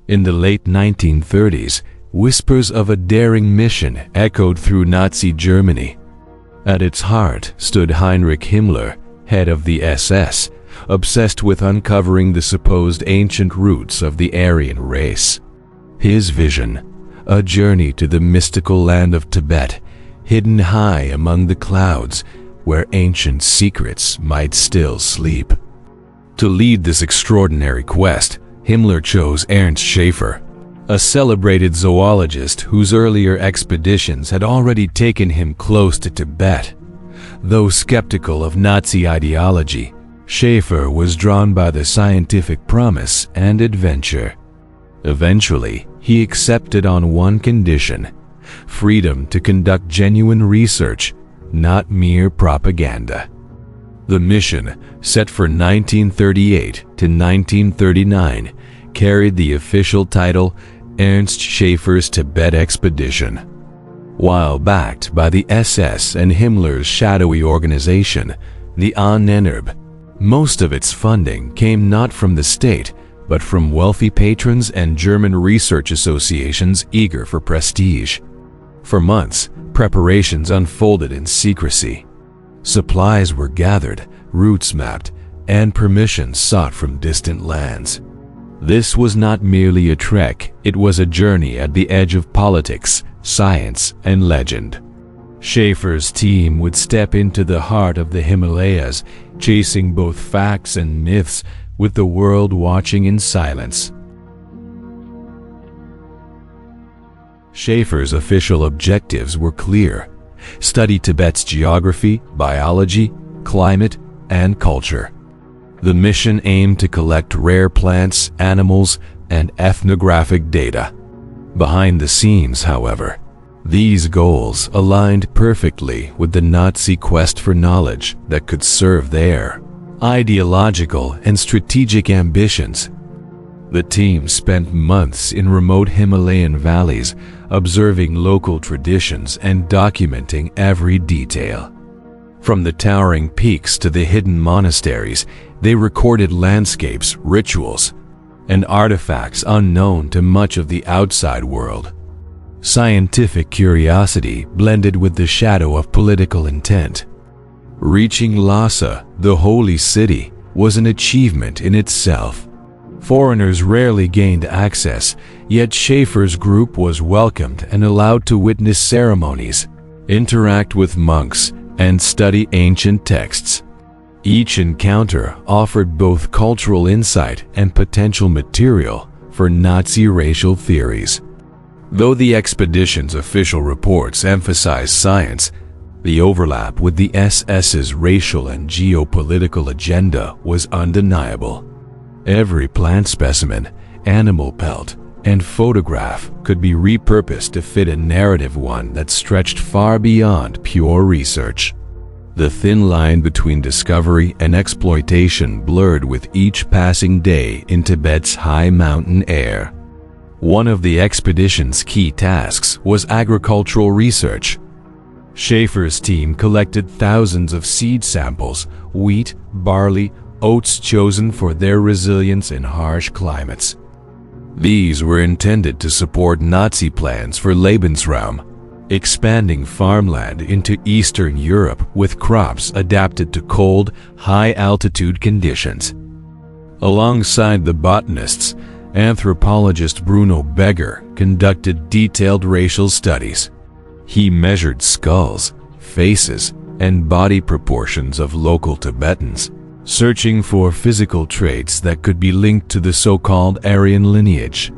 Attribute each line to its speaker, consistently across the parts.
Speaker 1: In the late 1930s, whispers of a daring mission echoed through Nazi Germany. At its heart stood Heinrich Himmler, head of the SS, obsessed with uncovering the supposed ancient roots of the Aryan race. His vision, a journey to the mystical land of Tibet, hidden high among the clouds, where ancient secrets might still sleep. To lead this extraordinary quest, Himmler chose Ernst Schäfer, a celebrated zoologist whose earlier expeditions had already taken him close to Tibet. Though skeptical of Nazi ideology, Schäfer was drawn by the scientific promise and adventure. Eventually, he accepted on one condition: freedom to conduct genuine research, not mere propaganda. The mission, set for 1938 to 1939, carried the official title Ernst Schäfer's Tibet Expedition. While backed by the SS and Himmler's shadowy organization, the Ahnenerbe, most of its funding came not from the state, but from wealthy patrons and German research associations eager for prestige. For months, preparations unfolded in secrecy. Supplies were gathered, routes mapped, and permissions sought from distant lands. This was not merely a trek, it was a journey at the edge of politics, science, and legend. Schäfer's team would step into the heart of the Himalayas, chasing both facts and myths, with the world watching in silence. Schäfer's official objectives were clear: study Tibet's geography, biology, climate, and culture. The mission aimed to collect rare plants, animals, and ethnographic data. Behind the scenes, however, these goals aligned perfectly with the Nazi quest for knowledge that could serve their ideological and strategic ambitions. The team spent months in remote Himalayan valleys, observing local traditions and documenting every detail. From the towering peaks to the hidden monasteries, they recorded landscapes, rituals, and artifacts unknown to much of the outside world. Scientific curiosity blended with the shadow of political intent. Reaching Lhasa, the holy city, was an achievement in itself. Foreigners rarely gained access, yet Schäfer's group was welcomed and allowed to witness ceremonies, interact with monks, and study ancient texts. Each encounter offered both cultural insight and potential material for Nazi racial theories. Though the expedition's official reports emphasized science, the overlap with the SS's racial and geopolitical agenda was undeniable. Every plant specimen, animal pelt, and photograph could be repurposed to fit a narrative, one that stretched far beyond pure research. The thin line between discovery and exploitation blurred with each passing day in Tibet's high mountain air. One of the expedition's key tasks was agricultural research. Schäfer's team collected thousands of seed samples, wheat, barley, oats chosen for their resilience in harsh climates. These were intended to support Nazi plans for Lebensraum, expanding farmland into Eastern Europe with crops adapted to cold, high-altitude conditions. Alongside the botanists, anthropologist Bruno Beger conducted detailed racial studies. He measured skulls, faces, and body proportions of local Tibetans, searching for physical traits that could be linked to the so-called Aryan lineage.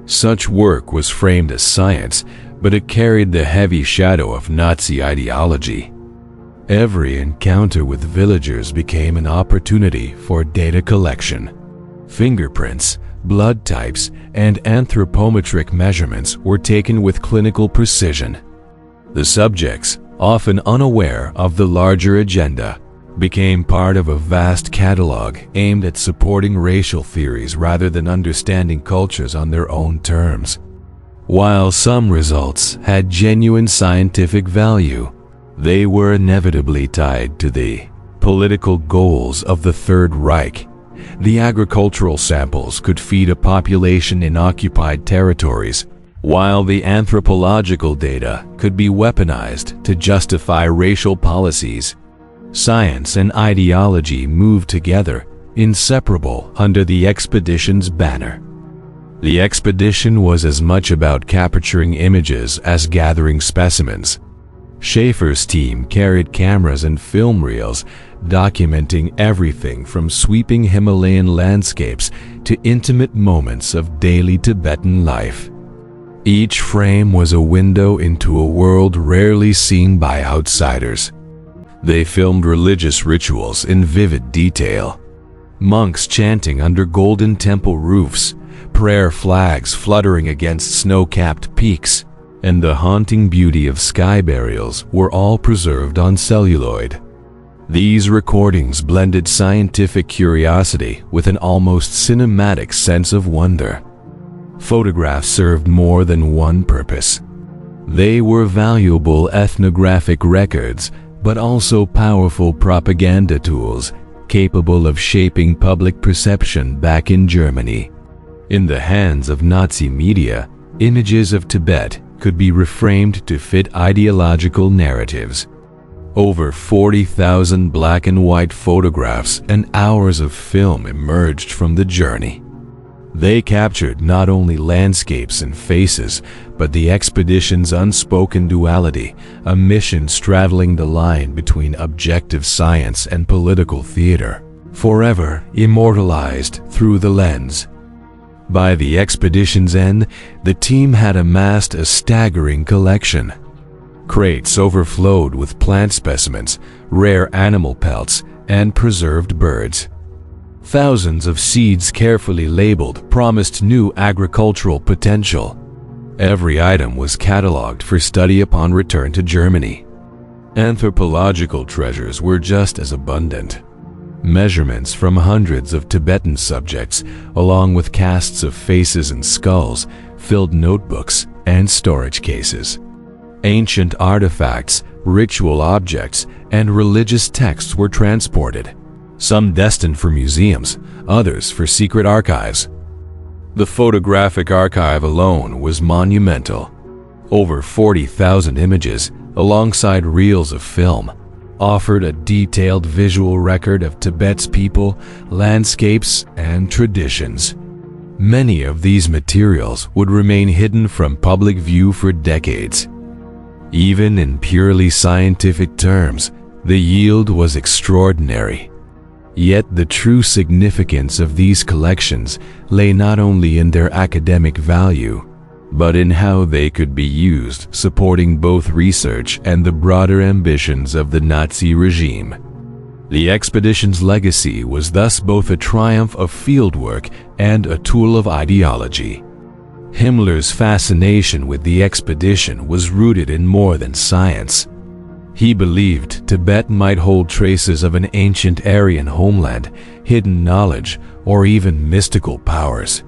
Speaker 1: Such work was framed as science, but it carried the heavy shadow of Nazi ideology. Every encounter with villagers became an opportunity for data collection. Fingerprints, blood types, and anthropometric measurements were taken with clinical precision. The subjects, often unaware of the larger agenda, became part of a vast catalog aimed at supporting racial theories rather than understanding cultures on their own terms. While some results had genuine scientific value, they were inevitably tied to the political goals of the Third Reich, The agricultural samples could feed a population in occupied territories, while the anthropological data could be weaponized to justify racial policies. Science and ideology moved together, inseparable under the expedition's banner. The expedition was as much about capturing images as gathering specimens. Schäfer's team carried cameras and film reels, documenting everything from sweeping Himalayan landscapes to intimate moments of daily Tibetan life. Each frame was a window into a world rarely seen by outsiders. They filmed religious rituals in vivid detail. Monks chanting under golden temple roofs, prayer flags fluttering against snow-capped peaks, and the haunting beauty of sky burials were all preserved on celluloid. These recordings blended scientific curiosity with an almost cinematic sense of wonder. Photographs served more than one purpose. They were valuable ethnographic records, but also powerful propaganda tools capable of shaping public perception back in Germany. In the hands of Nazi media, images of Tibet could be reframed to fit ideological narratives. Over 40,000 black and white photographs and hours of film emerged from the journey. They captured not only landscapes and faces, but the expedition's unspoken duality, a mission straddling the line between objective science and political theater, forever immortalized through the lens. By the expedition's end, the team had amassed a staggering collection. Crates overflowed with plant specimens, rare animal pelts, and preserved birds. Thousands of seeds carefully labeled promised new agricultural potential. Every item was catalogued for study upon return to Germany. Anthropological treasures were just as abundant. Measurements from hundreds of Tibetan subjects, along with casts of faces and skulls, filled notebooks and storage cases. Ancient artifacts, ritual objects, and religious texts were transported, some destined for museums, others for secret archives. The photographic archive alone was monumental. Over 40,000 images, alongside reels of film, offered a detailed visual record of Tibet's people, landscapes, and traditions. Many of these materials would remain hidden from public view for decades. Even in purely scientific terms, the yield was extraordinary. Yet the true significance of these collections lay not only in their academic value, but in how they could be used supporting both research and the broader ambitions of the Nazi regime. The expedition's legacy was thus both a triumph of fieldwork and a tool of ideology. Himmler's fascination with the expedition was rooted in more than science. He believed Tibet might hold traces of an ancient Aryan homeland, hidden knowledge, or even mystical powers.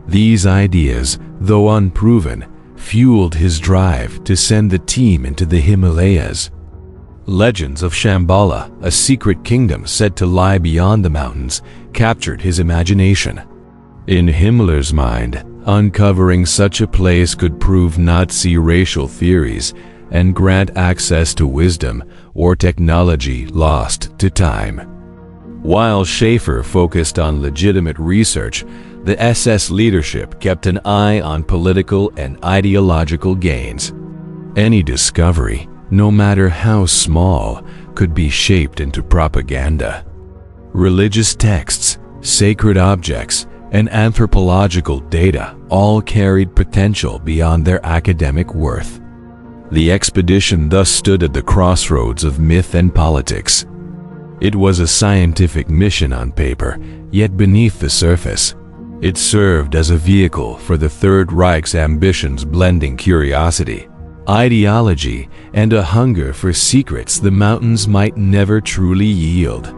Speaker 1: These ideas, though unproven, fueled his drive to send the team into the Himalayas. Legends of Shambhala, a secret kingdom said to lie beyond the mountains, captured his imagination. In Himmler's mind, uncovering such a place could prove Nazi racial theories and grant access to wisdom or technology lost to time. While Schäfer focused on legitimate research, the SS leadership kept an eye on political and ideological gains. Any discovery, no matter how small, could be shaped into propaganda. Religious texts, sacred objects, and anthropological data all carried potential beyond their academic worth. The expedition thus stood at the crossroads of myth and politics. It was a scientific mission on paper, yet beneath the surface, it served as a vehicle for the Third Reich's ambitions, blending curiosity, ideology, and a hunger for secrets the mountains might never truly yield.